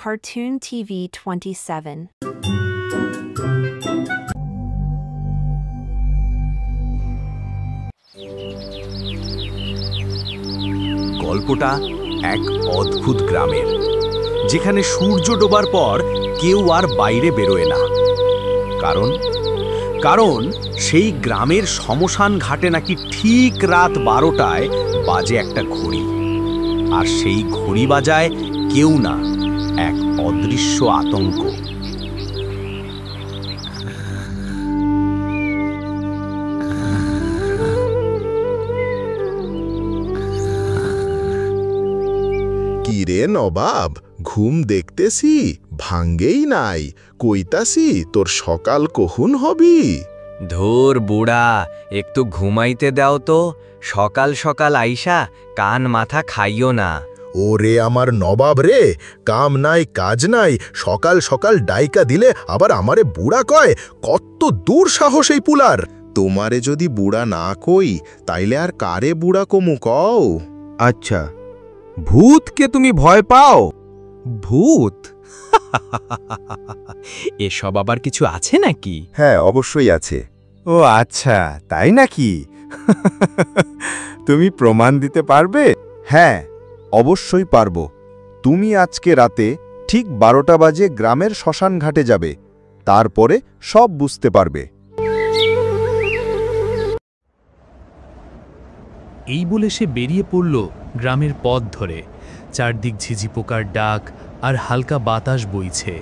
Cartoon TV 27. গল্পটা এক অদ্ভুত গ্রামের, যেখানে সূর্য ডোবার পর কেউ আর বাইরে বেরোয় না। কারণ সেই গ্রামের শ্মশান ঘাটে নাকি ঠিক রাত 12টায় বাজে একটা ঘড়ি, আর সেই ঘড়ি বাজায় কেউ না, এক অদৃশ্য আতঙ্ক। কিরে নবাব, ঘুম দেখতেছি ভাঙ্গেই নাই, কইতাছি তোর সকাল কহুন হবি? ধুর বুড়া, একটু ঘুমাইতে দাও তো। সকাল সকাল আইসা কান মাথা খাইও না। ওরে আমার নবাব রে, কাম নাই কাজ নাই, সকাল সকাল ডাইকা দিলে আবার আমারে বুড়া কয়? কত দূর সাহস এই পুলার! তোমারে যদি বুড়া না কই তাইলে আর কারে বুড়া কমু কও? আচ্ছা, ভূতকে তুমি ভয় পাও? ভূত? এসব আবার কিছু আছে নাকি? হ্যাঁ, অবশ্যই আছে। ও আচ্ছা, তাই নাকি? তুমি প্রমাণ দিতে পারবে? হ্যাঁ, অবশ্যই পারবো। তুমি আজকে রাতে ঠিক 12টা বাজে গ্রামের শ্মশান ঘাটে যাবে, তারপরে সব বুঝতে পারবে। এই বলে সে বেরিয়ে পড়ল গ্রামের পথ ধরে। চারদিক ঝিঝি পোকার ডাক আর হালকা বাতাস বইছে।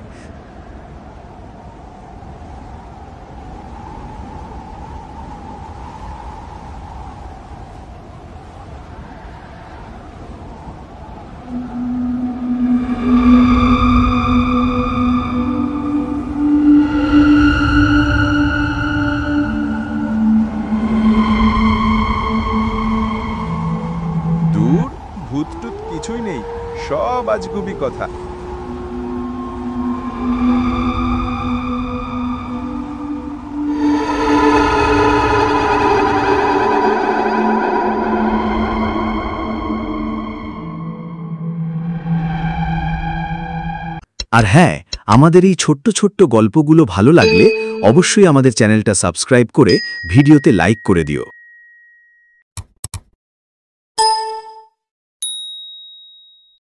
দূর, ভূতটুত কিছুই নেই, সব আজগুবি কথা। আর হ্যাঁ, আমাদের এই ছোট্ট ছোট্ট গল্পগুলো ভালো লাগলে অবশ্যই আমাদের চ্যানেলটা সাবস্ক্রাইব করে ভিডিওতে লাইক করে দিও।